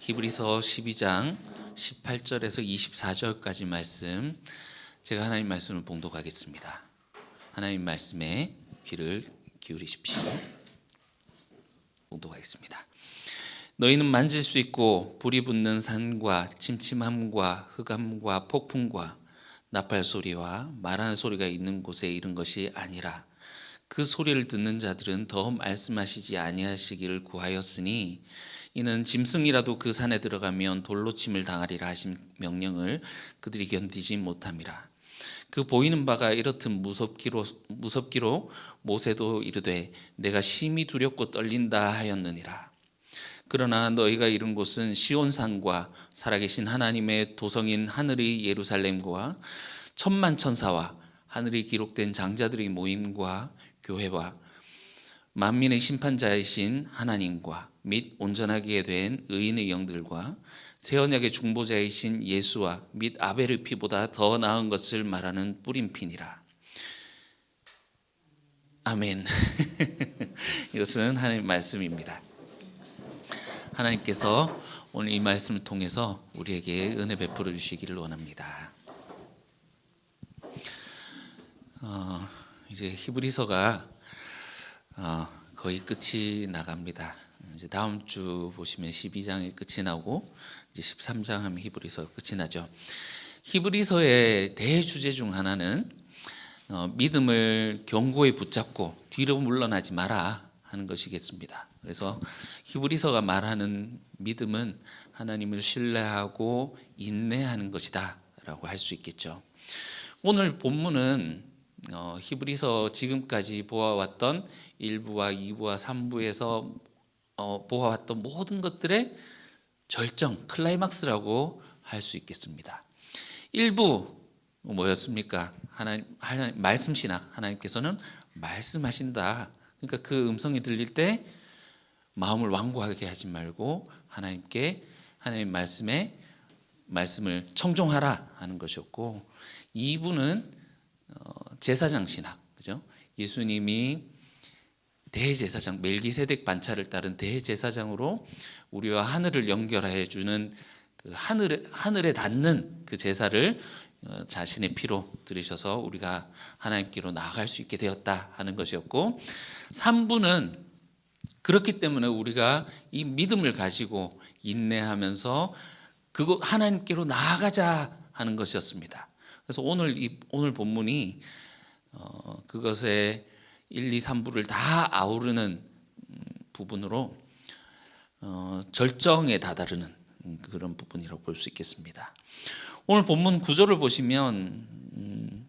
히브리서 12장 18절에서 24절까지 말씀, 제가 하나님 말씀을 봉독하겠습니다. 하나님 말씀에 귀를 기울이십시오. 봉독하겠습니다. 너희는 만질 수 있고 불이 붙는 산과 침침함과 흑암과 폭풍과 나팔 소리와 말하는 소리가 있는 곳에 이른 것이 아니라 그 소리를 듣는 자들은 더 말씀하시지 아니하시기를 구하였으니 이는 짐승이라도 그 산에 들어가면 돌로 침을 당하리라 하신 명령을 그들이 견디지 못함이라. 그 보이는 바가 이렇듯 무섭기로 모세도 이르되 내가 심히 두렵고 떨린다 하였느니라. 그러나 너희가 이른 곳은 시온산과 살아계신 하나님의 도성인 하늘의 예루살렘과 천만 천사와 하늘이 기록된 장자들의 모임과 교회와 만민의 심판자이신 하나님과 및 온전하게 된 의인의 영들과 새 언약의 중보자이신 예수와 및 아벨의 피보다 더 나은 것을 말하는 뿌림피니라. 아멘. 이것은 하나님의 말씀입니다. 하나님께서 오늘 이 말씀을 통해서 우리에게 은혜 베풀어 주시기를 원합니다. 이제 히브리서가 거의 끝이 나갑니다. 이제 다음 주 보시면 12장이 끝이 나고 이제 13장 하면 히브리서 끝이 나죠. 히브리서의 대주제 중 하나는 믿음을 견고히 붙잡고 뒤로 물러나지 마라 하는 것이겠습니다. 그래서 히브리서가 말하는 믿음은 하나님을 신뢰하고 인내하는 것이다 라고 할 수 있겠죠. 오늘 본문은 히브리서 지금까지 보아왔던 1부와 2부와 3부에서 보아왔던 모든 것들의 절정, 클라이막스라고 할 수 있겠습니다. 1부 뭐였습니까? 하나님 말씀 신학, 하나님께서는 말씀하신다. 그러니까 그 음성이 들릴 때 마음을 완고하게 하지 말고 하나님께 하나님 말씀을 청종하라 하는 것이었고, 2부는 제사장 신학, 그죠? 예수님이 대제사장, 멜기세덱 반차를 따른 대제사장으로 우리와 하늘을 연결해 주는 그 하늘에 닿는 그 제사를 자신의 피로 들이셔서 우리가 하나님께로 나아갈 수 있게 되었다 하는 것이었고, 3부는 그렇기 때문에 우리가 이 믿음을 가지고 인내하면서 그곳 하나님께로 나아가자 하는 것이었습니다. 그래서 오늘 본문이 그것의 1, 2, 3부를 다 아우르는 부분으로 절정에 다다르는 그런 부분이라고 볼 수 있겠습니다. 오늘 본문 구조를 보시면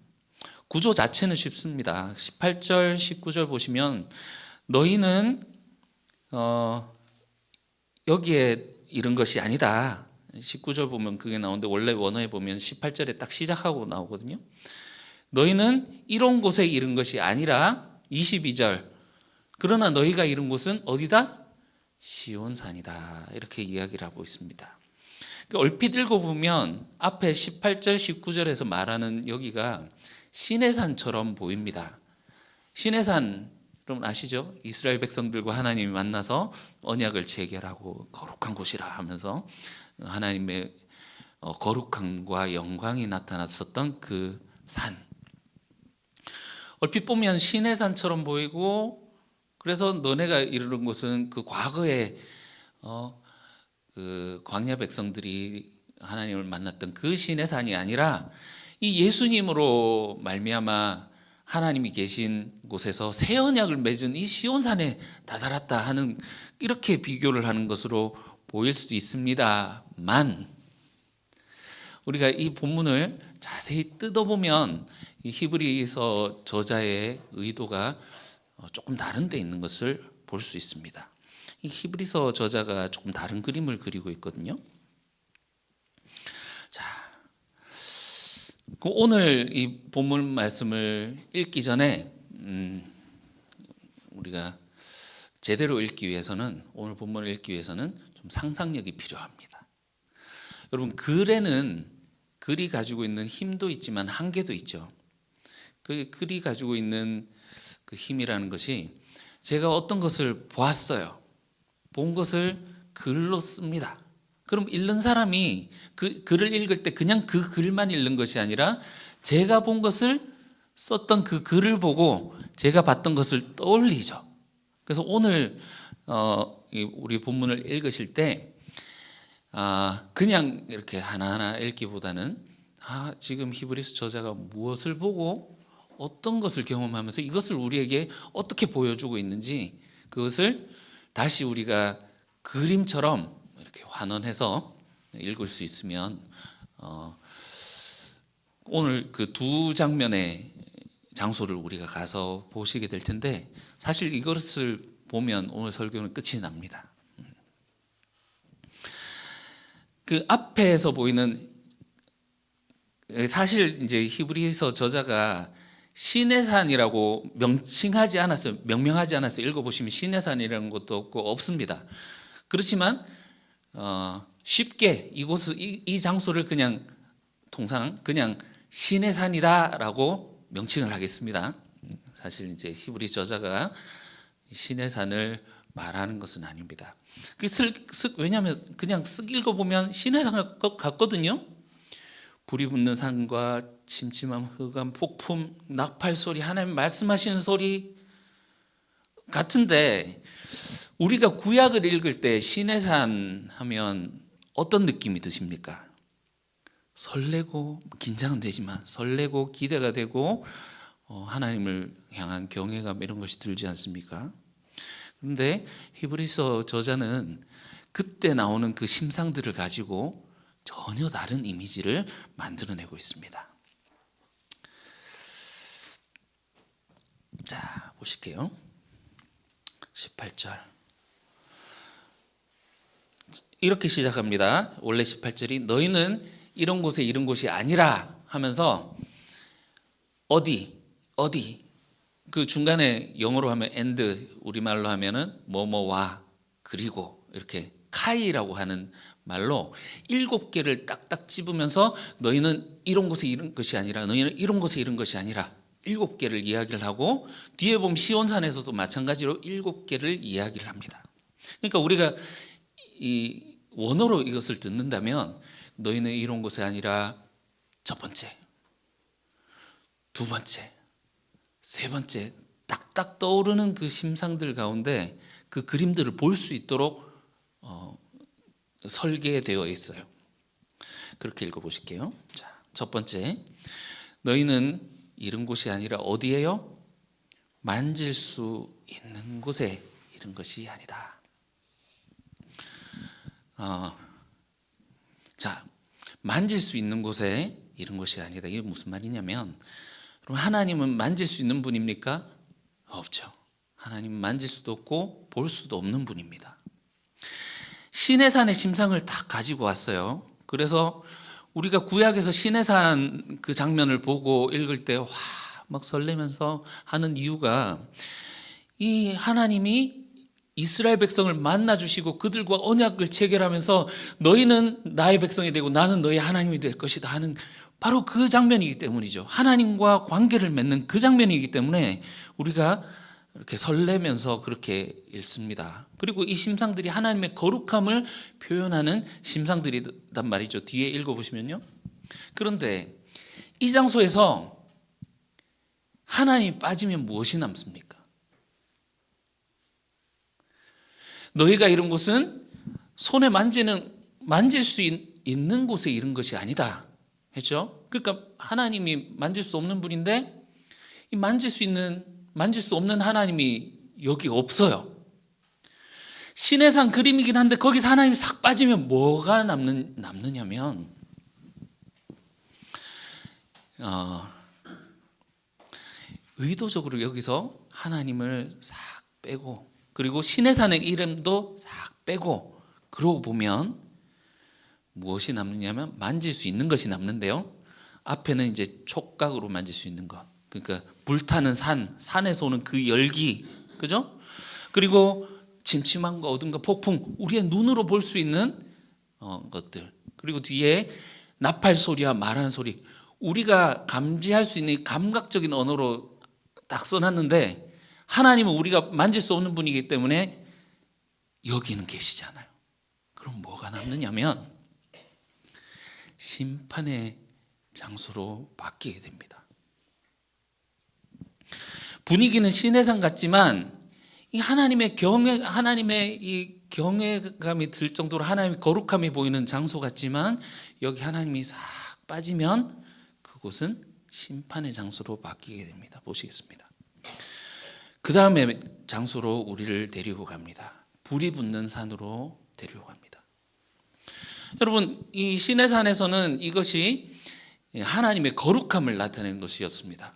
구조 자체는 쉽습니다. 18절, 19절 보시면 너희는 여기에 이른 것이 아니다. 19절 보면 그게 나오는데 원래 원어에 보면 18절에 딱 시작하고 나오거든요. 너희는 이런 곳에 이른 것이 아니라 22절 그러나 너희가 이른 곳은 어디다? 시온산이다. 이렇게 이야기를 하고 있습니다. 얼핏 읽어보면 앞에 18절, 19절에서 말하는 여기가 시내산처럼 보입니다. 시내산 여러분 아시죠? 이스라엘 백성들과 하나님이 만나서 언약을 체결하고 거룩한 곳이라 하면서 하나님의 거룩함과 영광이 나타났었던 그 산. 얼핏 보면 시내산처럼 보이고, 그래서 너네가 이르는 곳은 그 과거에 그 광야 백성들이 하나님을 만났던 그 시내산이 아니라 이 예수님으로 말미암아 하나님이 계신 곳에서 새 언약을 맺은 이 시온산에 다다랐다 하는, 이렇게 비교를 하는 것으로 보일 수 있습니다만, 우리가 이 본문을 자세히 뜯어보면 이 히브리서 저자의 의도가 조금 다른 데 있는 것을 볼 수 있습니다. 이 히브리서 저자가 조금 다른 그림을 그리고 있거든요. 자, 오늘 이 본문 말씀을 읽기 전에 우리가 제대로 읽기 위해서는, 오늘 본문을 읽기 위해서는 좀 상상력이 필요합니다. 여러분, 글이 가지고 있는 힘도 있지만 한계도 있죠. 그 글이 가지고 있는 그 힘이라는 것이, 제가 어떤 것을 보았어요. 본 것을 글로 씁니다. 그럼 읽는 사람이 그 글을 읽을 때 그냥 그 글만 읽는 것이 아니라 제가 본 것을 썼던 그 글을 보고 제가 봤던 것을 떠올리죠. 그래서 오늘 우리 본문을 읽으실 때 그냥 이렇게 하나하나 읽기보다는 지금 히브리서 저자가 무엇을 보고 어떤 것을 경험하면서 이것을 우리에게 어떻게 보여주고 있는지 그것을 다시 우리가 그림처럼 이렇게 환원해서 읽을 수 있으면 오늘 그 두 장면의 장소를 우리가 가서 보시게 될 텐데 사실 이것을 보면 오늘 설교는 끝이 납니다. 그 앞에서 보이는 사실 이제 히브리서 저자가 시내산이라고 명칭하지 않았어요. 명명하지 않았어요. 읽어보시면 시내산이라는 것도 없습니다. 그렇지만 쉽게 이 장소를 그냥 통상 그냥 시내산이다라고 명칭을 하겠습니다. 사실 이제 히브리 저자가 시내산을 말하는 것은 아닙니다. 왜냐하면 그냥 쓱 읽어보면 시내산 같거든요. 불이 붙는 산과 침침함, 흑암, 폭풍, 나팔 소리, 하나님 말씀하시는 소리 같은데 우리가 구약을 읽을 때 시내산 하면 어떤 느낌이 드십니까? 설레고 긴장은 되지만 설레고 기대가 되고 하나님을 향한 경외감 이런 것이 들지 않습니까? 그런데 히브리서 저자는 그때 나오는 그 심상들을 가지고 전혀 다른 이미지를 만들어내고 있습니다. 자, 보실게요. 18절 이렇게 시작합니다. 원래 18절이 너희는 이런 곳에 이런 곳이 아니라 하면서 어디 그 중간에 영어로 하면 and 우리말로 하면은 뭐뭐와 그리고 이렇게 카이라고 하는 말로 7개를 딱딱 집으면서 너희는 이런 곳에 이런 것이 아니라 너희는 이런 곳에 이런 것이 아니라 7개를 이야기를 하고 뒤에 보면 시온산에서도 마찬가지로 7개를 이야기를 합니다. 그러니까 우리가 이 원어로 이것을 듣는다면 너희는 이런 곳이 아니라 첫 번째, 두 번째, 세 번째 딱딱 떠오르는 그 심상들 가운데 그 그림들을 볼 수 있도록 설계되어 있어요. 그렇게 읽어보실게요. 자, 첫 번째, 너희는 이런 곳이 아니라 어디예요? 만질 수 있는 곳에 이런 것이 아니다. 자, 만질 수 있는 곳에 이런 것이 아니다. 이게 무슨 말이냐면 그럼 하나님은 만질 수 있는 분입니까? 없죠. 하나님은 만질 수도 없고 볼 수도 없는 분입니다. 시내산의 심상을 다 가지고 왔어요. 그래서 우리가 구약에서 시내산 그 장면을 보고 읽을 때 막 설레면서 하는 이유가 이 하나님이 이스라엘 백성을 만나주시고 그들과 언약을 체결하면서 너희는 나의 백성이 되고 나는 너희 하나님이 될 것이다 하는 바로 그 장면이기 때문이죠. 하나님과 관계를 맺는 그 장면이기 때문에 우리가 이렇게 설레면서 그렇게 읽습니다. 그리고 이 심상들이 하나님의 거룩함을 표현하는 심상들이란 말이죠. 뒤에 읽어보시면요. 그런데 이 장소에서 하나님이 빠지면 무엇이 남습니까? 너희가 이런 곳은 손에 만질 수 있는 곳에 이런 것이 아니다 했죠. 그러니까 하나님이 만질 수 없는 분인데 이 만질 수 없는 하나님이 여기 없어요. 시내산 그림이긴 한데 거기서 하나님이 싹 빠지면 뭐가 남느냐면 의도적으로 여기서 하나님을 싹 빼고 그리고 시내산의 이름도 싹 빼고 그러고 보면 무엇이 남느냐면 만질 수 있는 것이 남는데요. 앞에는 이제 촉각으로 만질 수 있는 것. 그러니까 불타는 산에서 오는 그 열기, 그죠? 그리고 침침함과 어둠과 폭풍, 우리의 눈으로 볼 수 있는 것들. 그리고 뒤에 나팔 소리와 말하는 소리, 우리가 감지할 수 있는 감각적인 언어로 딱 써놨는데 하나님은 우리가 만질 수 없는 분이기 때문에 여기는 계시잖아요. 그럼 뭐가 남느냐면 심판의 장소로 바뀌게 됩니다. 분위기는 시내산 같지만 이 하나님의 이 경외감이 들 정도로 하나님의 거룩함이 보이는 장소 같지만 여기 하나님이 싹 빠지면 그곳은 심판의 장소로 바뀌게 됩니다. 보시겠습니다. 그 다음에 장소로 우리를 데리고 갑니다. 불이 붙는 산으로 데리고 갑니다. 여러분, 이 시내산에서는 이것이 하나님의 거룩함을 나타내는 것이었습니다.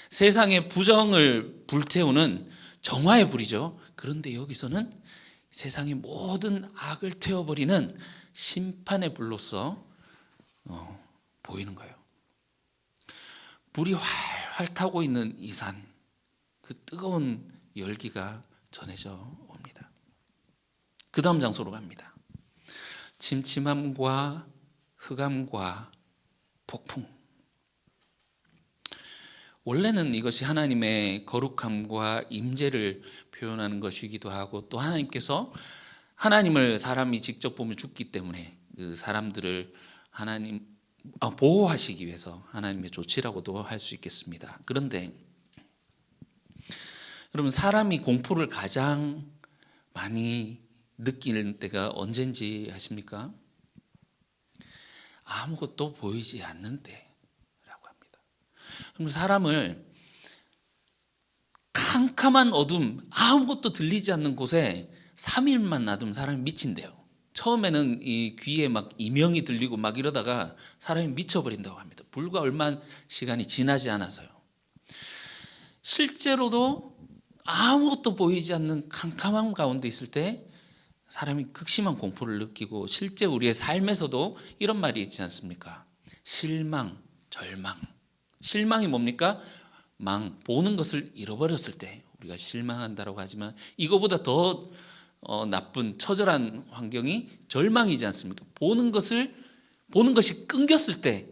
세상의 부정을 불태우는 정화의 불이죠. 그런데 여기서는 세상의 모든 악을 태워버리는 심판의 불로서 보이는 거예요. 불이 활활 타고 있는 이 산, 그 뜨거운 열기가 전해져 옵니다. 그 다음 장소로 갑니다. 침침함과 흑암과 폭풍. 원래는 이것이 하나님의 거룩함과 임재를 표현하는 것이기도 하고 또 하나님을 사람이 직접 보면 죽기 때문에 그 사람들을 보호하시기 위해서 하나님의 조치라고도 할 수 있겠습니다. 그런데 여러분, 사람이 공포를 가장 많이 느끼는 때가 언제인지 아십니까? 아무것도 보이지 않는 때라고 합니다. 그럼 사람을 캄캄한 어둠, 아무것도 들리지 않는 곳에 3일만 놔두면 사람이 미친대요. 처음에는 이 귀에 막 이명이 들리고 막 이러다가 사람이 미쳐버린다고 합니다. 불과 얼마 시간이 지나지 않아서요. 실제로도 아무것도 보이지 않는 캄캄함 가운데 있을 때 사람이 극심한 공포를 느끼고 실제 우리의 삶에서도 이런 말이 있지 않습니까? 실망, 절망. 실망이 뭡니까? 보는 것을 잃어버렸을 때 우리가 실망한다라고 하지만 이거보다 더 나쁜 처절한 환경이 절망이지 않습니까? 보는 것이 끊겼을 때,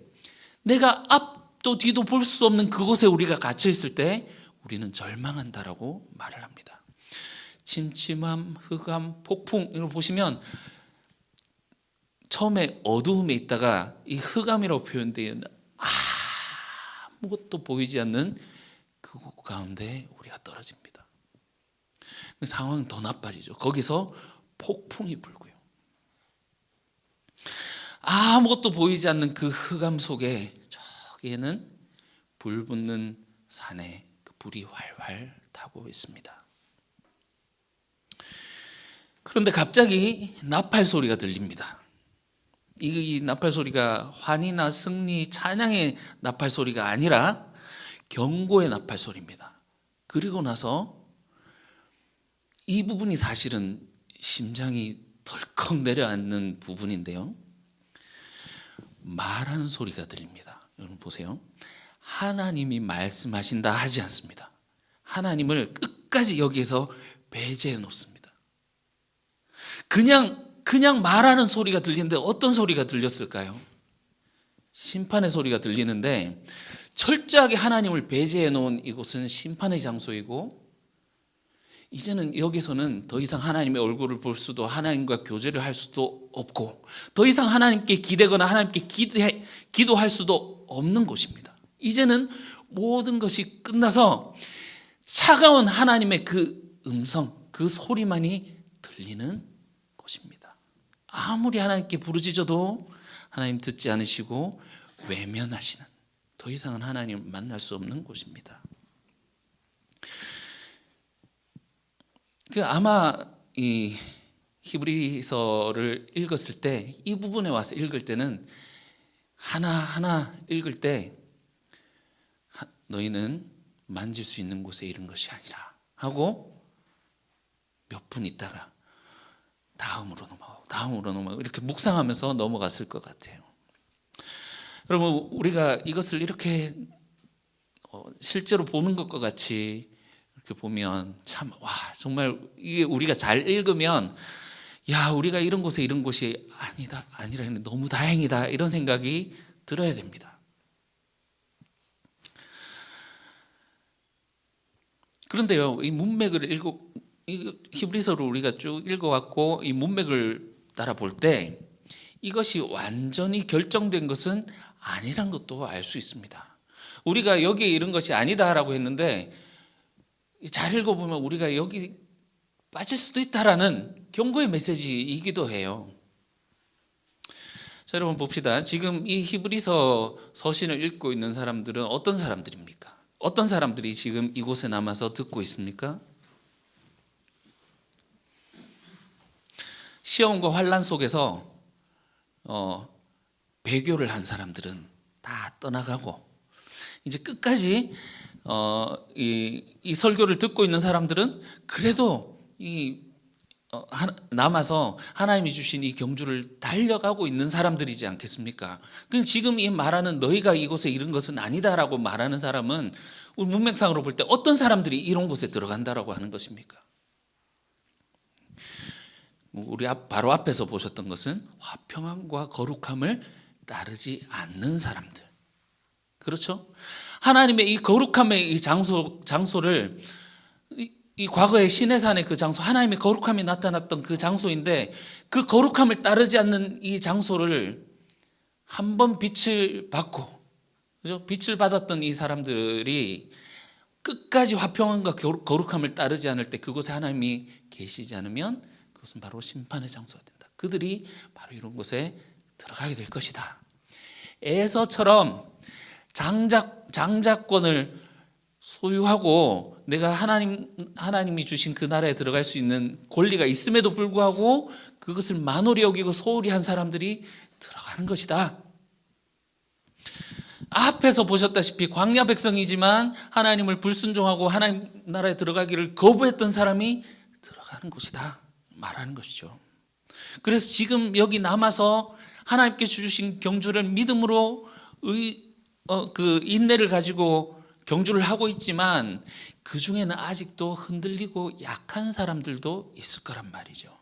내가 앞도 뒤도 볼 수 없는 그곳에 우리가 갇혀 있을 때 우리는 절망한다라고 말을 합니다. 침침함, 흑암, 폭풍 이걸 보시면 처음에 어두움에 있다가 이 흑암이라고 표현되어 아무것도 보이지 않는 그곳 가운데 우리가 떨어집니다. 상황은 더 나빠지죠. 거기서 폭풍이 불고요. 아무것도 보이지 않는 그 흑암 속에 저기에는 불 붙는 산에 그 불이 활활 타고 있습니다. 그런데 갑자기 나팔 소리가 들립니다. 이 나팔 소리가 환희나 승리, 찬양의 나팔 소리가 아니라 경고의 나팔 소리입니다. 그리고 나서 이 부분이 사실은 심장이 덜컥 내려앉는 부분인데요. 말하는 소리가 들립니다. 여러분 보세요. 하나님이 말씀하신다 하지 않습니다. 하나님을 끝까지 여기에서 배제해 놓습니다. 그냥 말하는 소리가 들리는데 어떤 소리가 들렸을까요? 심판의 소리가 들리는데 철저하게 하나님을 배제해 놓은 이곳은 심판의 장소이고 이제는 여기서는 더 이상 하나님의 얼굴을 볼 수도 하나님과 교제를 할 수도 없고 더 이상 하나님께 기대거나 하나님께 기도할 수도 없는 곳입니다. 이제는 모든 것이 끝나서 차가운 하나님의 그 음성, 그 소리만이 들리는 곳입니다. 아무리 하나님께 부르짖어도 하나님 듣지 않으시고 외면하시는, 더 이상은 하나님을 만날 수 없는 곳입니다. 아마 이 히브리서를 읽었을 때 이 부분에 와서 읽을 때는 하나하나 읽을 때 너희는 만질 수 있는 곳에 이른 것이 아니라 하고 몇 분 있다가 다음으로 넘어가고 이렇게 묵상하면서 넘어갔을 것 같아요. 여러분, 우리가 이것을 이렇게 실제로 보는 것과 같이 이렇게 보면 참 정말 이게 우리가 잘 읽으면 우리가 이런 곳에 이런 곳이 아니라 너무 다행이다 이런 생각이 들어야 됩니다. 그런데요, 이 문맥을 히브리서를 우리가 쭉 읽어왔고 이 문맥을 따라 볼 때 이것이 완전히 결정된 것은 아니란 것도 알 수 있습니다. 우리가 여기에 이런 것이 아니다라고 했는데 잘 읽어보면 우리가 여기 빠질 수도 있다라는 경고의 메시지이기도 해요. 자, 여러분 봅시다. 지금 이 히브리서 서신을 읽고 있는 사람들은 어떤 사람들입니까? 어떤 사람들이 지금 이곳에 남아서 듣고 있습니까? 시험과 환난 속에서 배교를 한 사람들은 다 떠나가고 이제 끝까지 이 설교를 듣고 있는 사람들은 그래도 남아서 하나님이 주신 이 경주를 달려가고 있는 사람들이지 않겠습니까? 지금 이 말하는 너희가 이곳에 이른 것은 아니다라고 말하는 사람은 우리 문맥상으로 볼 때 어떤 사람들이 이런 곳에 들어간다라고 하는 것입니까? 우리 바로 앞에서 보셨던 것은 화평함과 거룩함을 따르지 않는 사람들. 그렇죠? 하나님의 이 거룩함의 이 장소를 이 과거의 시내산의 그 장소, 하나님의 거룩함이 나타났던 그 장소인데 그 거룩함을 따르지 않는 이 장소를 한번 빛을 받고, 그죠? 빛을 받았던 이 사람들이 끝까지 화평함과 거룩함을 따르지 않을 때 그곳에 하나님이 계시지 않으면 그것은 바로 심판의 장소가 된다. 그들이 바로 이런 곳에 들어가게 될 것이다. 에서처럼 장자권을 소유하고 내가 하나님이 주신 그 나라에 들어갈 수 있는 권리가 있음에도 불구하고 그것을 만홀히 여기고 소홀히 한 사람들이 들어가는 것이다. 앞에서 보셨다시피 광야 백성이지만 하나님을 불순종하고 하나님 나라에 들어가기를 거부했던 사람이 들어가는 곳이다 말하는 것이죠. 그래서 지금 여기 남아서 하나님께 주신 경주를 믿음으로 그 인내를 가지고 경주를 하고 있지만 그 중에는 아직도 흔들리고 약한 사람들도 있을 거란 말이죠.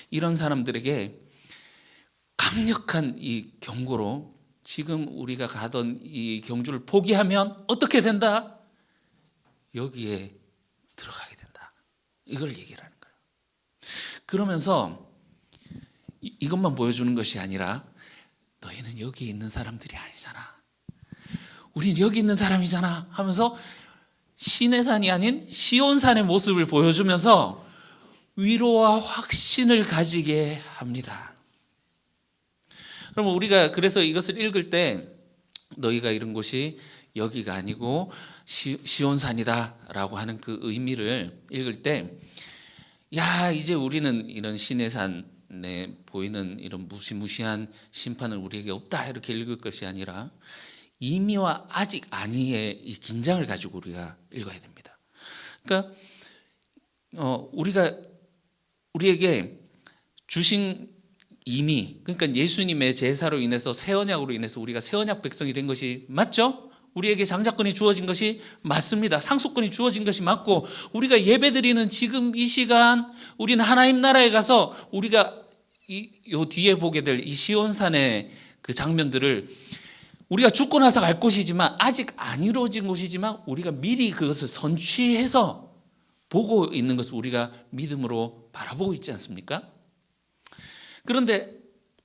이런 사람들에게 강력한 이 경고로 지금 우리가 가던 이 경주를 포기하면 어떻게 된다? 여기에 들어가게 된다. 이걸 얘기를 하는 거예요. 그러면서 이것만 보여주는 것이 아니라 너희는 여기 있는 사람들이 아니잖아. 우린 여기 있는 사람이잖아 하면서 시내산이 아닌 시온산의 모습을 보여주면서 위로와 확신을 가지게 합니다. 그러면 우리가 그래서 이것을 읽을 때 너희가 이런 곳이 여기가 아니고 시온산이다라고 하는 그 의미를 읽을 때 야, 이제 우리는 이런 시내산에 보이는 이런 무시무시한 심판은 우리에게 없다 이렇게 읽을 것이 아니라 이미와 아직 아니의 이 긴장을 가지고 우리가 읽어야 됩니다. 그러니까 우리에게 주신 이미, 그러니까 예수님의 제사로 인해서 새 언약으로 인해서 우리가 새 언약 백성이 된 것이 맞죠? 우리에게 장자권이 주어진 것이 맞습니다. 상속권이 주어진 것이 맞고 우리가 예배드리는 지금 이 시간 우리는 하나님 나라에 가서 우리가 요 뒤에 보게 될 이 시온산의 그 장면들을 우리가 죽고 나서 갈 곳이지만 아직 안 이루어진 곳이지만 우리가 미리 그것을 선취해서 보고 있는 것을 우리가 믿음으로 바라보고 있지 않습니까? 그런데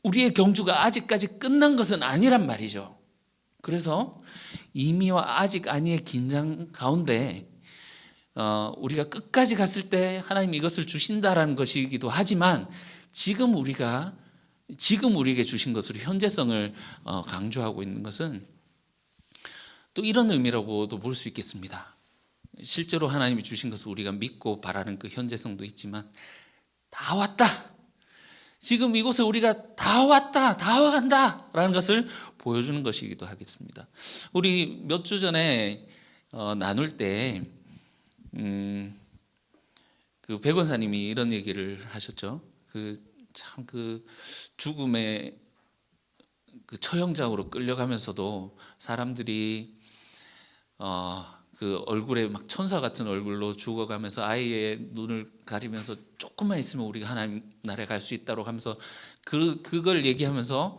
우리의 경주가 아직까지 끝난 것은 아니란 말이죠. 그래서 이미와 아직 아니의 긴장 가운데 우리가 끝까지 갔을 때 하나님 이것을 주신다라는 것이기도 하지만 지금 우리에게 주신 것으로 현재성을 강조하고 있는 것은 또 이런 의미라고도 볼 수 있겠습니다. 실제로 하나님이 주신 것을 우리가 믿고 바라는 그 현재성도 있지만 다 왔다. 지금 이곳에 우리가 다 왔다, 다 와간다 라는 것을 보여주는 것이기도 하겠습니다. 우리 몇 주 전에 나눌 때 그 백원사님이 이런 얘기를 하셨죠. 그 죽음의 그 처형장으로 끌려가면서도 사람들이 그 얼굴에 막 천사 같은 얼굴로 죽어가면서 아이의 눈을 가리면서 조금만 있으면 우리가 하나님 나라에 갈 수 있다고 하면서 그걸 얘기하면서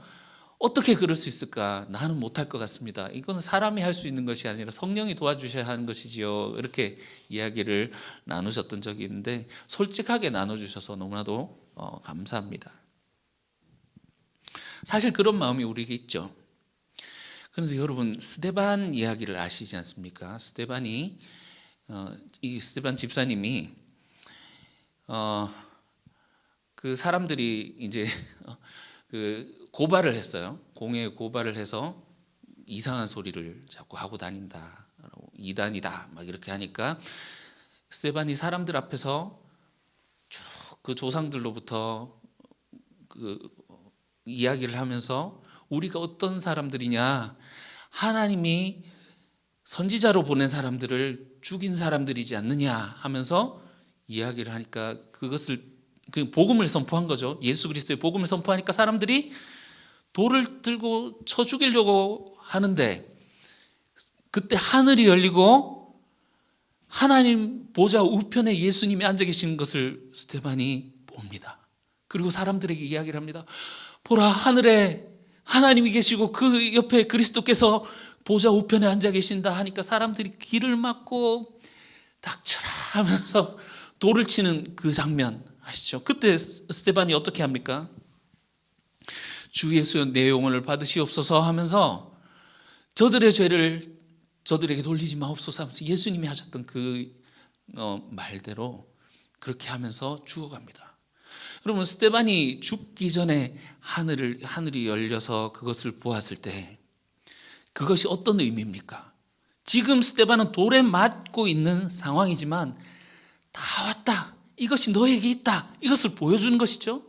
어떻게 그럴 수 있을까? 나는 못할 것 같습니다. 이건 사람이 할 수 있는 것이 아니라 성령이 도와주셔야 하는 것이지요. 이렇게 이야기를 나누셨던 적이 있는데 솔직하게 나눠주셔서 너무나도 감사합니다. 사실 그런 마음이 우리에게 있죠. 그런데 여러분, 스데반 이야기를 아시지 않습니까? 이 스데반 집사님이 그 사람들이 이제 그 고발을 했어요. 공회에 고발을 해서 이상한 소리를 자꾸 하고 다닌다, 이단이다 막 이렇게 하니까 스데반이 사람들 앞에서 쭉 그 조상들로부터 그 이야기를 하면서 우리가 어떤 사람들이냐, 하나님이 선지자로 보낸 사람들을 죽인 사람들이지 않느냐 하면서 이야기를 하니까 그것을 그 복음을 선포한 거죠. 예수 그리스도의 복음을 선포하니까 사람들이 돌을 들고 쳐 죽이려고 하는데 그때 하늘이 열리고 하나님 보좌 우편에 예수님이 앉아 계시는 것을 스데반이 봅니다. 그리고 사람들에게 이야기를 합니다. 보라, 하늘에 하나님이 계시고 그 옆에 그리스도께서 보좌 우편에 앉아 계신다 하니까 사람들이 귀를 막고 닥쳐라 하면서 돌을 치는 그 장면 아시죠? 그때 스데반이 어떻게 합니까? 주 예수여 내 영혼을 받으시옵소서 하면서 저들의 죄를 저들에게 돌리지 마옵소서 하면서 예수님이 하셨던 그 말대로 그렇게 하면서 죽어갑니다. 여러분, 스데반이 죽기 전에 하늘이 열려서 그것을 보았을 때 그것이 어떤 의미입니까? 지금 스데반은 돌에 맞고 있는 상황이지만 다 왔다, 이것이 너에게 있다, 이것을 보여주는 것이죠.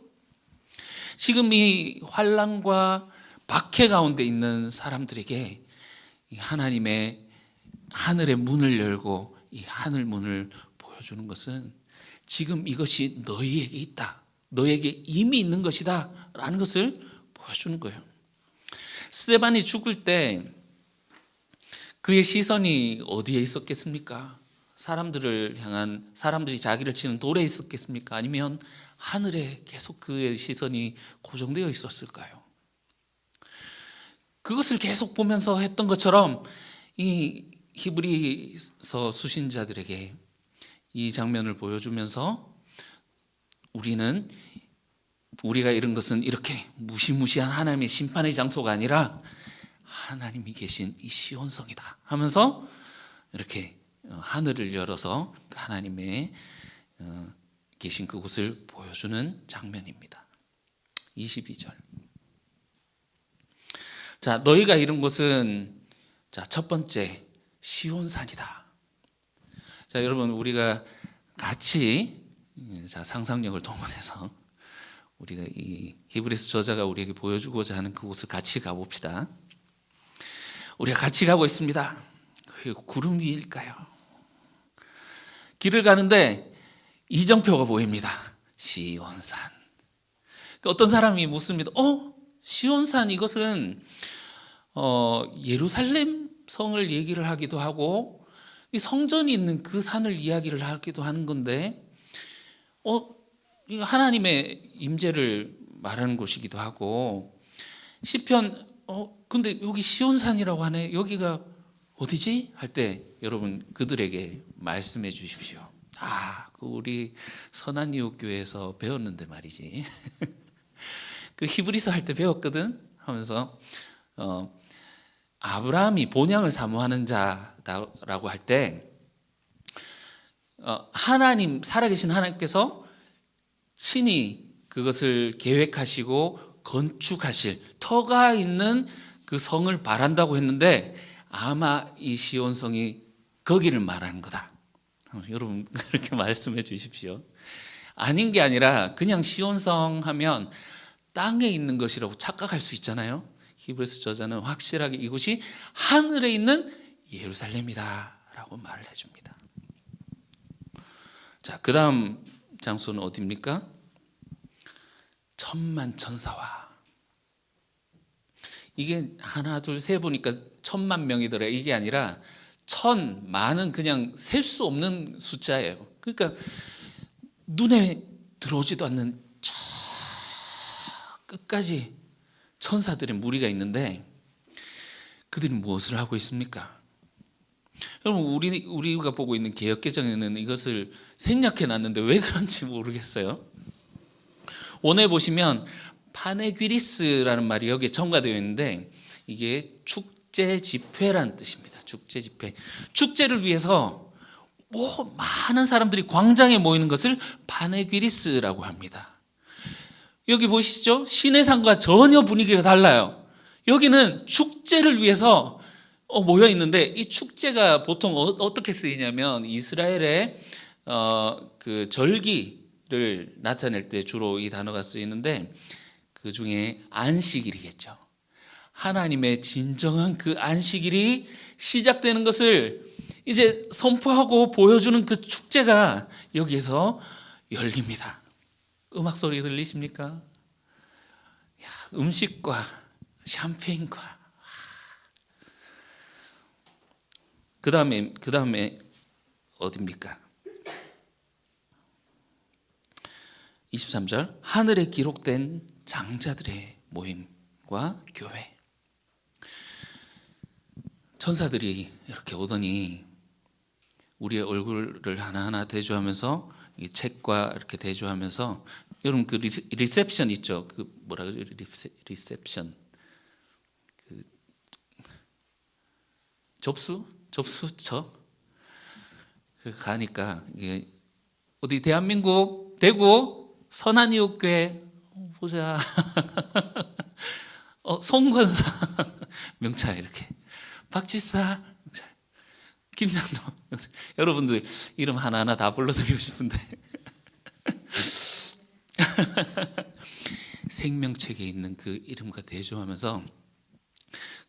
지금 이 환난과 박해 가운데 있는 사람들에게 하나님의 하늘의 문을 열고 이 하늘 문을 보여주는 것은 지금 이것이 너희에게 있다, 너에게 이미 있는 것이다 라는 것을 보여주는 거예요. 스데반이 죽을 때 그의 시선이 어디에 있었겠습니까? 사람들이 자기를 치는 돌에 있었겠습니까? 아니면 하늘에 계속 그의 시선이 고정되어 있었을까요? 그것을 계속 보면서 했던 것처럼 이 히브리서 수신자들에게 이 장면을 보여주면서 우리가 이런 것은 이렇게 무시무시한 하나님의 심판의 장소가 아니라 하나님이 계신 이 시온성이다 하면서 이렇게 하늘을 열어서 하나님의 계신 그곳을 보여주는 장면입니다. 22절. 자, 너희가 이룬 곳은 첫 번째 시온산이다. 자, 여러분, 우리가 같이 상상력을 동원해서 우리가 이 히브리서 저자가 우리에게 보여주고자 하는 그곳을 같이 가봅시다. 우리가 같이 가고 있습니다. 구름 위일까요? 길을 가는데 이정표가 보입니다. 시온산. 어떤 사람이 묻습니다. 시온산, 이것은 예루살렘 성을 얘기를 하기도 하고 이 성전이 있는 그 산을 이야기를 하기도 하는 건데 하나님의 임재를 말하는 곳이기도 하고, 시편 근데 여기 시온산이라고 하네, 여기가 어디지? 할 때 여러분 그들에게 말씀해 주십시오. 그 우리 선한이웃교회에서 배웠는데 말이지. 그 히브리서 할 때 배웠거든 하면서 아브라함이 본향을 사모하는 자라고 할 때 하나님, 살아계신 하나님께서 친히 그것을 계획하시고 건축하실 터가 있는 그 성을 바란다고 했는데 아마 이 시온성이 거기를 말하는 거다. 여러분 그렇게 말씀해 주십시오. 아닌 게 아니라 그냥 시온성 하면 땅에 있는 것이라고 착각할 수 있잖아요. 히브리서 저자는 확실하게 이곳이 하늘에 있는 예루살렘이다 라고 말을 해줍니다. 자, 그 다음 장소는 어디입니까? 천만천사와. 이게 하나 둘 세 보니까 10,000,000명이더라. 이게 아니라 만은 그냥 셀 수 없는 숫자예요. 그러니까 눈에 들어오지도 않는 저 끝까지 천사들의 무리가 있는데 그들이 무엇을 하고 있습니까? 여러분, 우리가 보고 있는 개역개정에는 이것을 생략해 놨는데 왜 그런지 모르겠어요. 원에 보시면 파네귀리스라는 말이 여기에 첨가되어 있는데 이게 축제 집회라는 뜻입니다. 축제 집회. 축제를 위해서 많은 사람들이 광장에 모이는 것을 파네귀리스라고 합니다. 여기 보시죠? 시내산과 전혀 분위기가 달라요. 여기는 축제를 위해서 모여 있는데 이 축제가 보통 어떻게 쓰이냐면 이스라엘의 그 절기를 나타낼 때 주로 이 단어가 쓰이는데 그 중에 안식일이겠죠. 하나님의 진정한 그 안식일이 시작되는 것을 이제 선포하고 보여주는 그 축제가 여기에서 열립니다. 음악 소리 들리십니까? 음식과 샴페인과 그 다음에 어디입니까? 23절 하늘에 기록된 장자들의 모임과 교회. 천사들이 이렇게 오더니 우리의 얼굴을 하나하나 대조하면서 이 책과 이렇게 대조하면서 여러분 그 리셉션 있죠? 그 뭐라 그러죠? 리셉션 그 접수처 그 가니까 이게 어디 대한민국 대구 선한이웃교회 보자. 송건사 명찰 이렇게 박지사 명찰 김장도 명찰. 여러분들 이름 하나하나 다 불러드리고 싶은데 생명책에 있는 그 이름과 대조하면서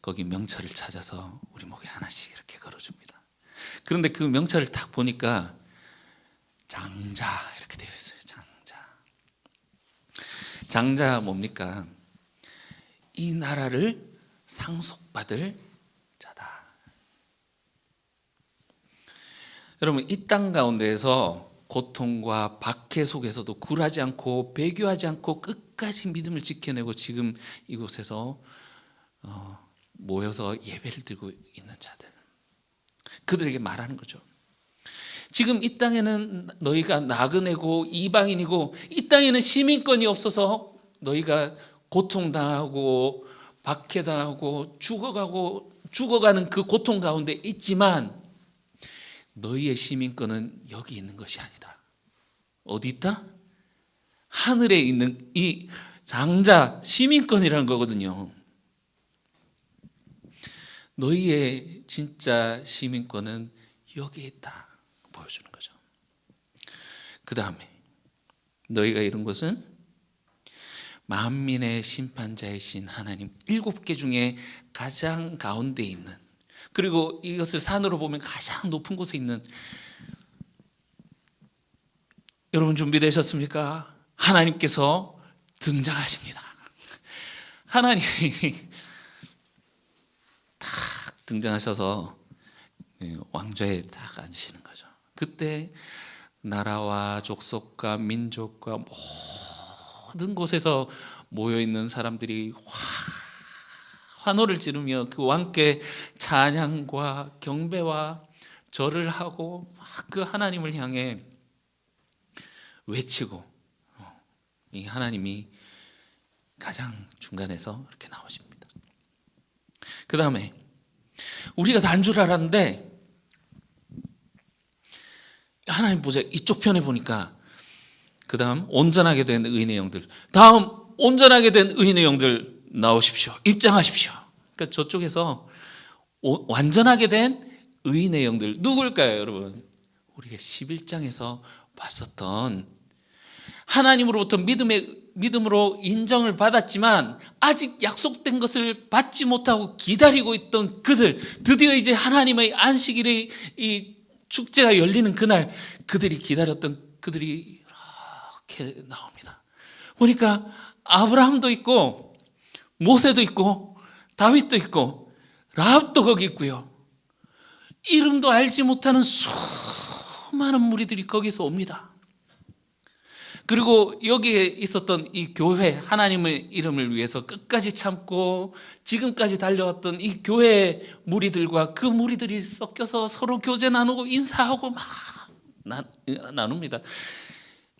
거기 명찰을 찾아서 우리 목에 하나씩 이렇게 걸어줍니다. 그런데 그 명찰을 딱 보니까 장자 이렇게 되어 있어요. 장자 뭡니까? 이 나라를 상속받을 자다. 여러분 이 땅 가운데에서 고통과 박해 속에서도 굴하지 않고 배교하지 않고 끝까지 믿음을 지켜내고 지금 이곳에서 모여서 예배를 드리고 있는 자들, 그들에게 말하는 거죠. 지금 이 땅에는 너희가 나그네고 이방인이고 이 땅에는 시민권이 없어서 너희가 고통당하고 박해당하고 죽어가는 그 고통 가운데 있지만 너희의 시민권은 여기 있는 것이 아니다. 어디 있다? 하늘에 있는 이 장자 시민권이라는 거거든요. 너희의 진짜 시민권은 여기에 있다 보여주는 거죠. 그 다음에 너희가 이룬 것은 만민의 심판자이신 하나님 7개 중에 가장 가운데 있는, 그리고 이것을 산으로 보면 가장 높은 곳에 있는, 여러분 준비되셨습니까? 하나님께서 등장하십니다. 하나님이 딱 등장하셔서 왕좌에 딱 앉으시는 거죠. 그때 나라와 족속과 민족과 모든 곳에서 모여있는 사람들이 환호를 지르며 그 왕께 찬양과 경배와 절을 하고 막 그 하나님을 향해 외치고, 이 하나님이 가장 중간에서 이렇게 나오십니다. 그 다음에 우리가 단 줄 알았는데 하나님 보자, 이쪽 편에 보니까 그 다음 온전하게 된 의인의 영들, 다음 온전하게 된 의인의 영들 나오십시오, 입장하십시오. 그러니까 저쪽에서 완전하게 된 의인의 영들 누굴까요? 여러분, 우리가 11장에서 봤었던 하나님으로부터 믿음으로 인정을 받았지만 아직 약속된 것을 받지 못하고 기다리고 있던 그들, 드디어 이제 하나님의 안식일의 이 축제가 열리는 그날, 그들이 기다렸던 그들이 이렇게 나옵니다. 보니까 아브라함도 있고 모세도 있고 다윗도 있고 라합도 거기 있고요, 이름도 알지 못하는 수많은 무리들이 거기서 옵니다. 그리고 여기에 있었던 이 교회, 하나님의 이름을 위해서 끝까지 참고 지금까지 달려왔던 이 교회 무리들과 그 무리들이 섞여서 서로 교제 나누고 인사하고 막 나눕니다.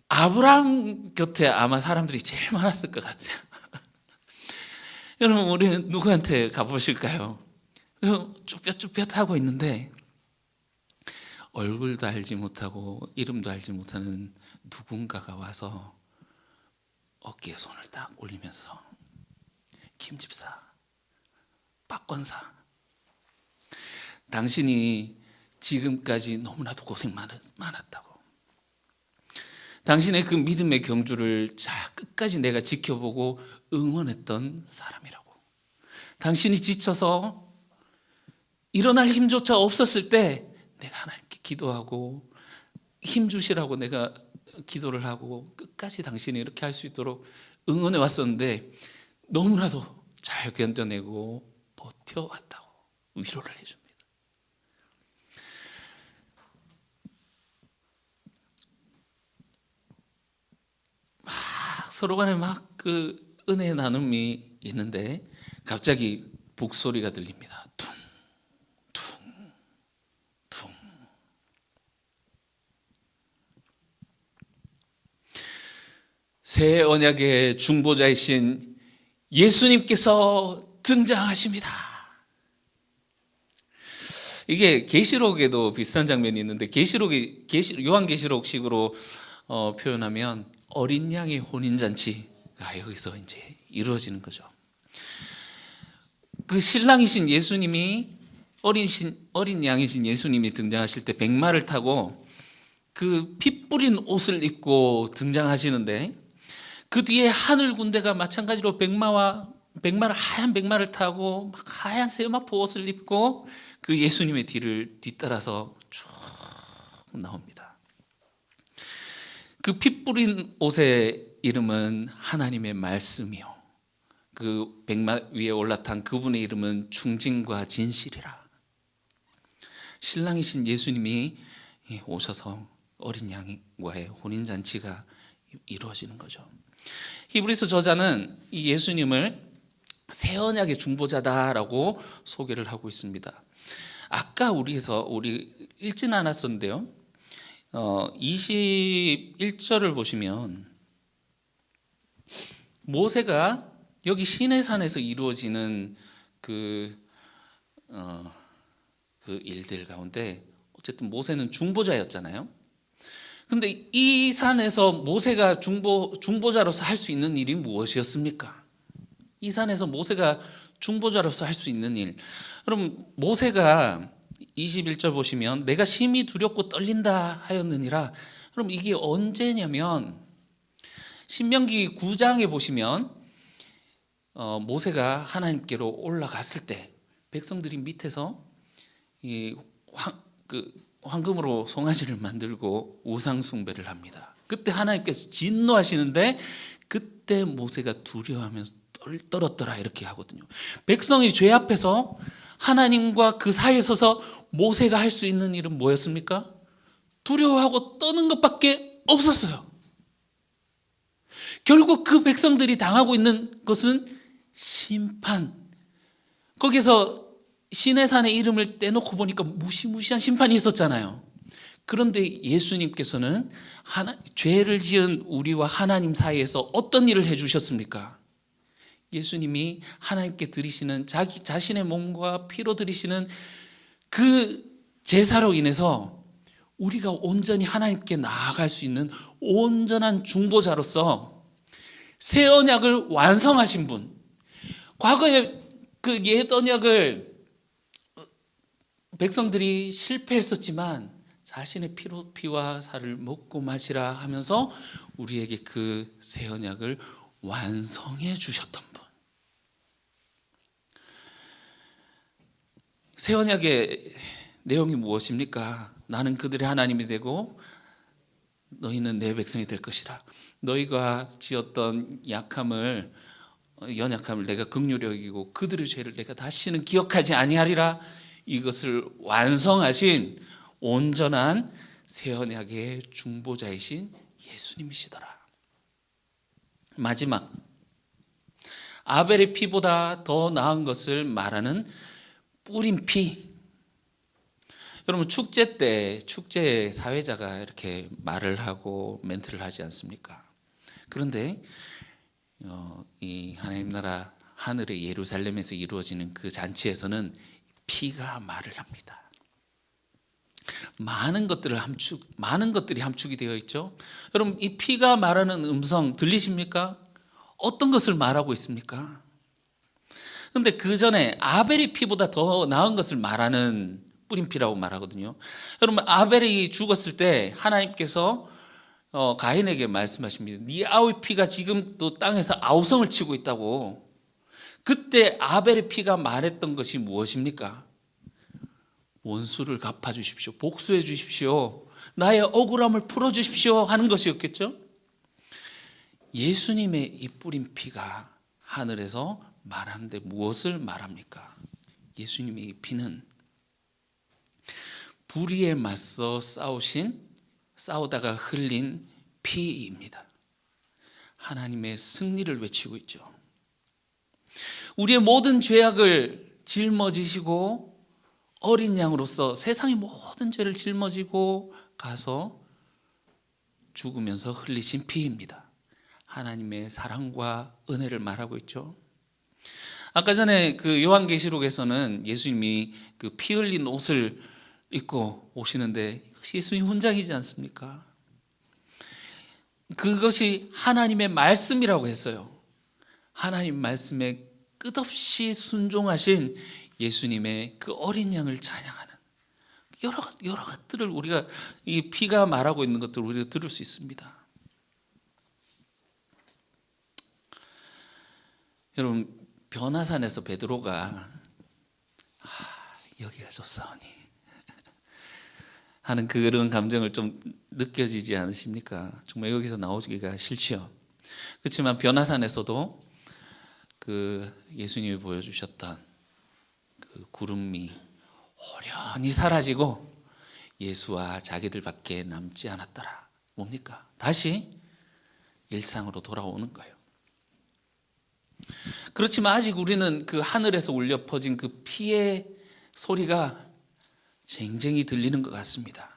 아브라함 곁에 아마 사람들이 제일 많았을 것 같아요. 여러분, 우리는 누구한테 가보실까요? 쭈뼛쭈뼛하고 있는데 얼굴도 알지 못하고 이름도 알지 못하는 누군가가 와서 어깨에 손을 딱 올리면서 김집사, 박권사, 당신이 지금까지 너무나도 고생 많았다고, 당신의 그 믿음의 경주를 끝까지 내가 지켜보고 응원했던 사람이라고, 당신이 지쳐서 일어날 힘조차 없었을 때 내가 하나님께 기도하고 힘 주시라고 내가 기도를 하고 끝까지 당신이 이렇게 할 수 있도록 응원해 왔었는데 너무나도 잘 견뎌내고 버텨왔다고 위로를 해줍니다. 막 서로 간에 막 그 은혜의 나눔이 있는데 갑자기 북소리가 들립니다. 퉁, 퉁, 퉁. 새 언약의 중보자이신 예수님께서 등장하십니다. 이게 계시록에도 비슷한 장면이 있는데 요한계시록식으로 표현하면 어린 양의 혼인잔치가 여기서 이제 이루어지는 거죠. 그 신랑이신 예수님이 어린 양이신 예수님이 등장하실 때 백마를 타고 그 피 뿌린 옷을 입고 등장하시는데 그 뒤에 하늘 군대가 마찬가지로 하얀 백마를 타고 막 하얀 세마포 옷을 입고 그 예수님의 뒤를 뒤따라서 쭉 나옵니다. 그 피 뿌린 옷의 이름은 하나님의 말씀이요, 그 백마 위에 올라탄 그분의 이름은 중진과 진실이라. 신랑이신 예수님이 오셔서 어린 양과의 혼인잔치가 이루어지는 거죠. 히브리서 저자는 이 예수님을 새 언약의 중보자다라고 소개를 하고 있습니다. 아까 우리 읽지는 않았었는데요, 21절을 보시면 모세가 여기 시내산에서 이루어지는 그 일들 가운데 어쨌든 모세는 중보자였잖아요. 근데 이 산에서 모세가 중보자로서 할 수 있는 일이 무엇이었습니까? 이 산에서 모세가 중보자로서 할 수 있는 일. 그럼 모세가 21절 보시면 내가 심히 두렵고 떨린다 하였느니라. 그럼 이게 언제냐면 신명기 9장에 보시면 모세가 하나님께로 올라갔을 때 백성들이 밑에서 황금으로 송아지를 만들고 우상 숭배를 합니다. 그때 하나님께서 진노하시는데 그때 모세가 두려워하면서 떨었더라 이렇게 하거든요. 백성이 죄 앞에서 하나님과 그 사이에 서서 모세가 할 수 있는 일은 뭐였습니까? 두려워하고 떠는 것밖에 없었어요. 결국 그 백성들이 당하고 있는 것은 심판. 거기서 시내산의 이름을 떼놓고 보니까 무시무시한 심판이 있었잖아요. 그런데 예수님께서는 죄를 지은 우리와 하나님 사이에서 어떤 일을 해주셨습니까? 예수님이 하나님께 드리시는 자기 자신의 몸과 피로 드리시는 그 제사로 인해서 우리가 온전히 하나님께 나아갈 수 있는 온전한 중보자로서 새 언약을 완성하신 분. 과거에 그 옛 언약을 백성들이 실패했었지만 자신의 피와 살을 먹고 마시라 하면서 우리에게 그 새 언약을 완성해 주셨던 분. 새 언약의 내용이 무엇입니까? 나는 그들의 하나님이 되고 너희는 내 백성이 될 것이라. 너희가 지었던 연약함을 내가 긍휼히 여기고 그들의 죄를 내가 다시는 기억하지 아니하리라. 이것을 완성하신 온전한 새 언약의 중보자이신 예수님이시더라. 마지막, 아벨의 피보다 더 나은 것을 말하는 뿌린 피. 여러분, 축제 때 축제 사회자가 이렇게 말을 하고 멘트를 하지 않습니까? 그런데 이 하나님 나라 하늘의 예루살렘에서 이루어지는 그 잔치에서는 피가 말을 합니다. 많은 것들이 함축이 되어 있죠. 여러분, 이 피가 말하는 음성 들리십니까? 어떤 것을 말하고 있습니까? 그런데 그 전에 아벨의 피보다 더 나은 것을 말하는 뿌린 피라고 말하거든요. 여러분, 아벨이 죽었을 때 하나님께서 가인에게 말씀하십니다. 네 아우의 피가 지금 또 땅에서 아우성을 치고 있다고. 그때 아벨의 피가 말했던 것이 무엇입니까? 원수를 갚아주십시오. 복수해 주십시오. 나의 억울함을 풀어주십시오 하는 것이었겠죠. 예수님의 이 뿌린 피가 하늘에서 말하는데 무엇을 말합니까? 예수님의 이 피는 불의에 맞서 싸우다가 흘린 피입니다. 하나님의 승리를 외치고 있죠. 우리의 모든 죄악을 짊어지시고 어린 양으로서 세상의 모든 죄를 짊어지고 가서 죽으면서 흘리신 피입니다. 하나님의 사랑과 은혜를 말하고 있죠. 아까 전에 그 요한계시록에서는 예수님이 그 피 흘린 옷을 입고 오시는데 이것이 예수님 훈장이지 않습니까? 그것이 하나님의 말씀이라고 했어요. 하나님 말씀에 끝없이 순종하신 예수님의 그 어린 양을 찬양하는 여러 것들을 우리가 이 피가 말하고 있는 것들을 우리가 들을 수 있습니다. 여러분, 변화산에서 베드로가 여기가 좋사오니 하는 그런 감정을 좀 느껴지지 않으십니까? 정말 여기서 나오기가 싫지요. 그렇지만 변화산에서도 그 예수님이 보여주셨던 그 구름이 호련히 사라지고 예수와 자기들밖에 남지 않았더라. 뭡니까? 다시 일상으로 돌아오는 거예요. 그렇지만 아직 우리는 그 하늘에서 울려 퍼진 그 피의 소리가 쟁쟁이 들리는 것 같습니다.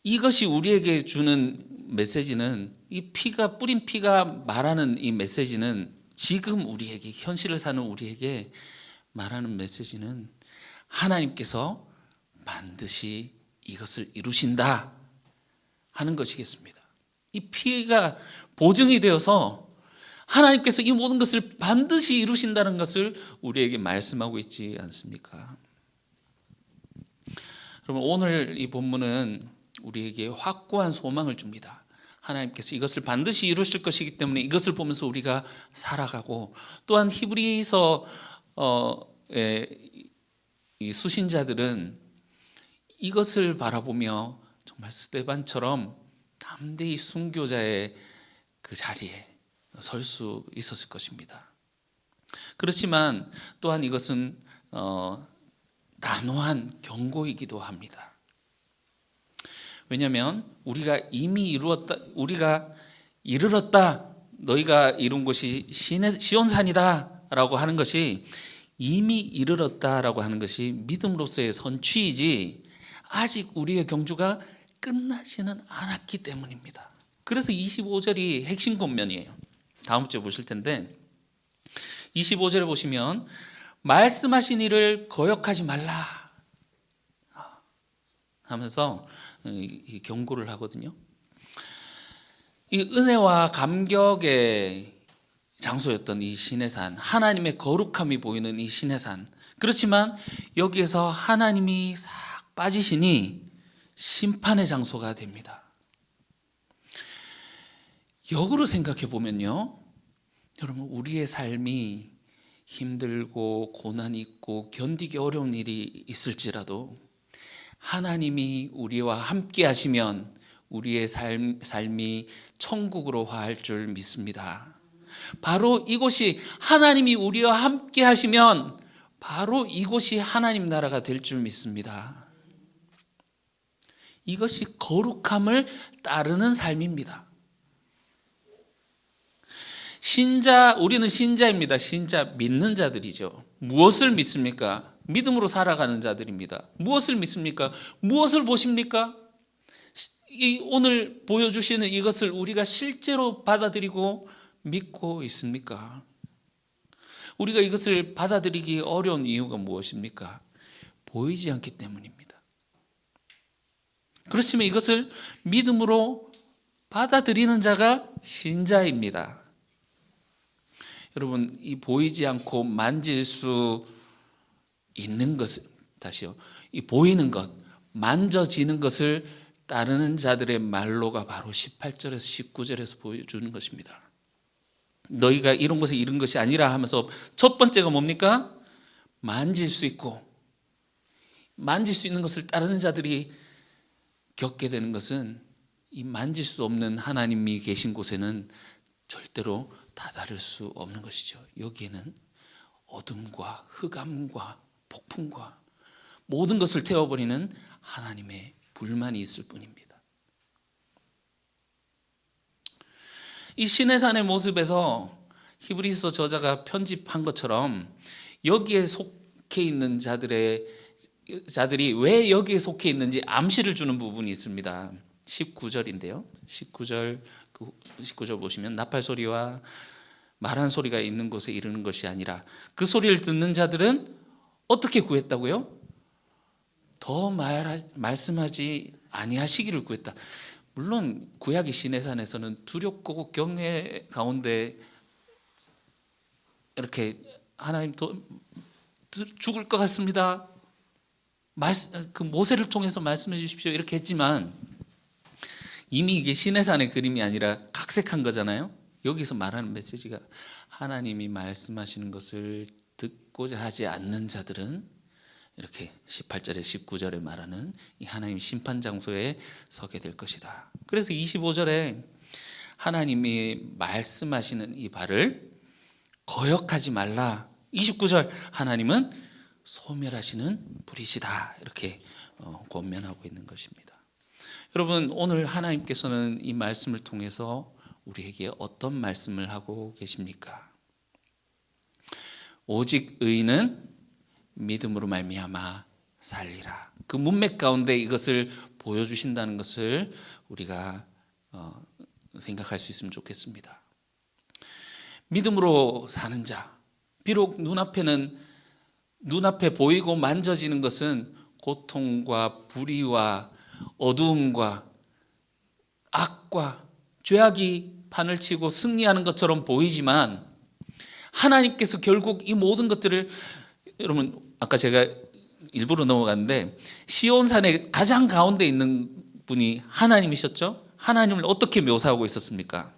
이것이 우리에게 주는 메시지는, 이 피가, 뿌린 피가 말하는 이 메시지는, 지금 우리에게, 현실을 사는 우리에게 말하는 메시지는 하나님께서 반드시 이것을 이루신다 하는 것이겠습니다. 이 피가 보증이 되어서 하나님께서 이 모든 것을 반드시 이루신다는 것을 우리에게 말씀하고 있지 않습니까? 그러면 오늘 이 본문은 우리에게 확고한 소망을 줍니다. 하나님께서 이것을 반드시 이루실 것이기 때문에 이것을 보면서 우리가 살아가고, 또한 히브리서 이 수신자들은 이것을 바라보며 정말 스데반처럼 담대히 순교자의 그 자리에 설 수 있었을 것입니다. 그렇지만 또한 이것은 단호한 경고이기도 합니다. 왜냐하면 우리가 이미 우리가 이르렀다, 너희가 이룬 곳이 시온산이다 라고 하는 것이, 이미 이르렀다라고 하는 것이 믿음으로서의 선취이지 아직 우리의 경주가 끝나지는 않았기 때문입니다. 그래서 25절이 핵심 권면이에요. 다음 주에 보실 텐데 25절에 보시면 말씀하신 일을 거역하지 말라 하면서 이 경고를 하거든요. 이 은혜와 감격의 장소였던 이 시내산, 하나님의 거룩함이 보이는 이 시내산, 그렇지만 여기에서 하나님이 싹 빠지시니 심판의 장소가 됩니다. 역으로 생각해 보면요, 여러분, 우리의 삶이 힘들고 고난이 있고 견디기 어려운 일이 있을지라도 하나님이 우리와 함께 하시면 우리의 삶이 천국으로 화할 줄 믿습니다. 바로 이곳이, 하나님이 우리와 함께 하시면 바로 이곳이 하나님 나라가 될 줄 믿습니다. 이것이 거룩함을 따르는 삶입니다. 우리는 신자입니다. 신자, 믿는 자들이죠. 무엇을 믿습니까? 믿음으로 살아가는 자들입니다. 무엇을 믿습니까? 무엇을 보십니까? 오늘 보여주시는 이것을 우리가 실제로 받아들이고 믿고 있습니까? 우리가 이것을 받아들이기 어려운 이유가 무엇입니까? 보이지 않기 때문입니다. 그렇지만 이것을 믿음으로 받아들이는 자가 신자입니다. 여러분, 이 보이지 않고 만질 수 있는 것을, 다시요, 이 보이는 것, 만져지는 것을 따르는 자들의 말로가 바로 18절에서 19절에서 보여주는 것입니다. 너희가 이런 것에 이른 것이 아니라 하면서 첫 번째가 뭡니까? 만질 수 있고, 만질 수 있는 것을 따르는 자들이 겪게 되는 것은 이 만질 수 없는 하나님이 계신 곳에는 절대로 다다를 수 없는 것이죠. 여기에는 어둠과 흑암과 폭풍과 모든 것을 태워버리는 하나님의 불만이 있을 뿐입니다. 이 시내산의 모습에서 히브리서 저자가 편집한 것처럼 여기에 속해 있는 자들이 왜 여기에 속해 있는지 암시를 주는 부분이 있습니다. 19절인데요. 19절 보시면 나팔 소리와 말한 소리가 있는 곳에 이르는 것이 아니라 그 소리를 듣는 자들은 어떻게 구했다고요? 더 말씀하지 아니하시기를 구했다. 물론 구약의 시내산에서는 두렵고 경외 가운데 이렇게 하나님 죽을 것 같습니다. 그 모세를 통해서 말씀해 주십시오 이렇게 했지만 이미 이게 시내산의 그림이 아니라 각색한 거잖아요. 여기서 말하는 메시지가 하나님이 말씀하시는 것을 듣고자 하지 않는 자들은 이렇게 18절에 19절에 말하는 이 하나님 심판 장소에 서게 될 것이다. 그래서 25절에 하나님이 말씀하시는 이 바를 거역하지 말라. 29절 하나님은 소멸하시는 불이시다. 이렇게 권면하고 있는 것입니다. 여러분, 오늘 하나님께서는 이 말씀을 통해서 우리에게 어떤 말씀을 하고 계십니까? 오직 의인은 믿음으로 말미암아 살리라. 그 문맥 가운데 이것을 보여주신다는 것을 우리가 생각할 수 있으면 좋겠습니다. 믿음으로 사는 자, 비록 눈앞에 보이고 만져지는 것은 고통과 불의와 어두움과 악과 죄악이 판을 치고 승리하는 것처럼 보이지만 하나님께서 결국 이 모든 것들을, 여러분 아까 제가 일부러 넘어갔는데 시온산의 가장 가운데 있는 분이 하나님이셨죠. 하나님을 어떻게 묘사하고 있었습니까?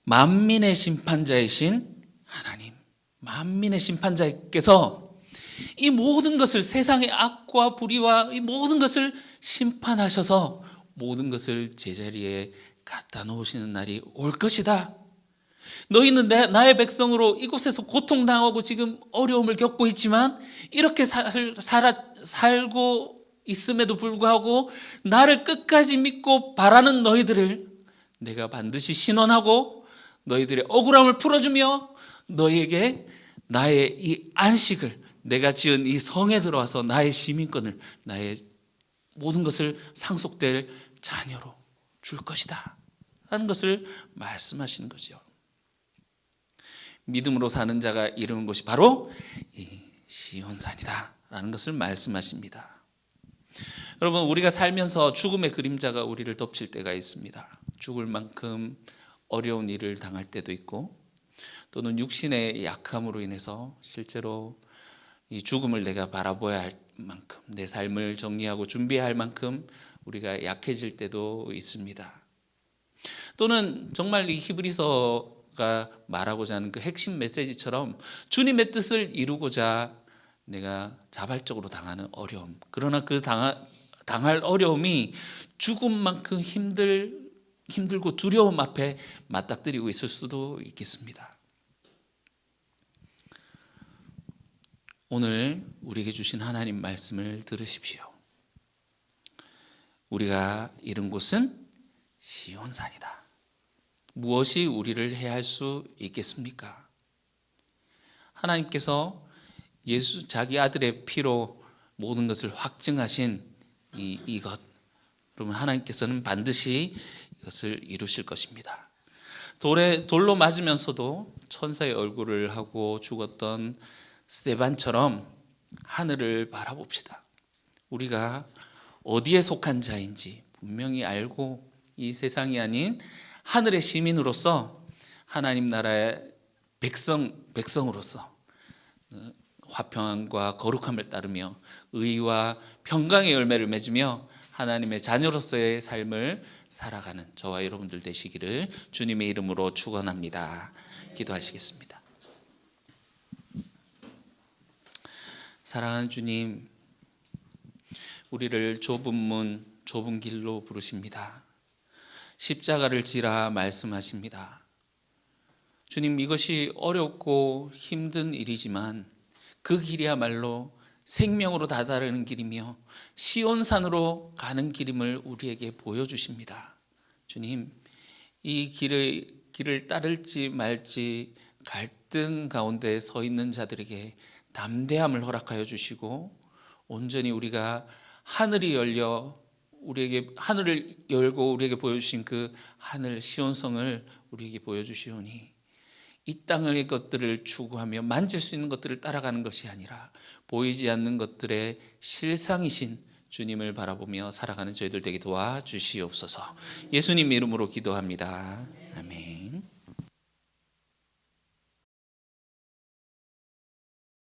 만민의 심판자이신 하나님, 만민의 심판자께서 이 모든 것을, 세상의 악과 불의와 이 모든 것을 심판하셔서 모든 것을 제자리에 갖다 놓으시는 날이 올 것이다. 너희는 나의 백성으로 이곳에서 고통당하고 지금 어려움을 겪고 있지만 이렇게 살고 있음에도 불구하고 나를 끝까지 믿고 바라는 너희들을 내가 반드시 신원하고 너희들의 억울함을 풀어주며 너희에게 나의 이 안식을, 내가 지은 이 성에 들어와서 나의 시민권을, 나의 모든 것을 상속될 자녀로 줄 것이다 라는 것을 말씀하시는 거죠. 믿음으로 사는 자가 이루는 것이 바로 이 시온산이다 라는 것을 말씀하십니다. 여러분, 우리가 살면서 죽음의 그림자가 우리를 덮칠 때가 있습니다. 죽을 만큼 어려운 일을 당할 때도 있고, 또는 육신의 약함으로 인해서 실제로 이 죽음을 내가 바라보아야 할 만큼, 내 삶을 정리하고 준비해야 할 만큼 우리가 약해질 때도 있습니다. 또는 정말 이 히브리서가 말하고자 하는 그 핵심 메시지처럼 주님의 뜻을 이루고자 내가 자발적으로 당하는 어려움, 그러나 그 당할 어려움이 죽음만큼 힘들고 두려움 앞에 맞닥뜨리고 있을 수도 있겠습니다. 오늘 우리에게 주신 하나님 말씀을 들으십시오. 우리가 이른 곳은 시온산이다. 무엇이 우리를 해할 수 있겠습니까? 하나님께서 자기 아들의 피로 모든 것을 확증하신 이것, 그러면 하나님께서는 반드시 이것을 이루실 것입니다. 돌로 맞으면서도 천사의 얼굴을 하고 죽었던 스데반처럼 하늘을 바라봅시다. 우리가 어디에 속한 자인지 분명히 알고 이 세상이 아닌 하늘의 시민으로서 하나님 나라의 백성으로서 화평함과 거룩함을 따르며 의와 평강의 열매를 맺으며 하나님의 자녀로서의 삶을 살아가는 저와 여러분들 되시기를 주님의 이름으로 축원합니다. 기도하시겠습니다. 사랑하는 주님, 우리를 좁은 문, 좁은 길로 부르십니다. 십자가를 지라 말씀하십니다. 주님, 이것이 어렵고 힘든 일이지만 그 길이야말로 생명으로 다다르는 길이며 시온산으로 가는 길임을 우리에게 보여주십니다. 주님, 이 길을 따를지 말지 갈등 가운데 서 있는 자들에게 담대함을 허락하여 주시고 온전히 우리가 하늘을 열고 우리에게 보여주신 그 하늘 시온성을 우리에게 보여주시오니 이 땅의 것들을 추구하며 만질 수 있는 것들을 따라가는 것이 아니라 보이지 않는 것들의 실상이신 주님을 바라보며 살아가는 저희들 되게 도와주시옵소서. 예수님 이름으로 기도합니다. 아멘.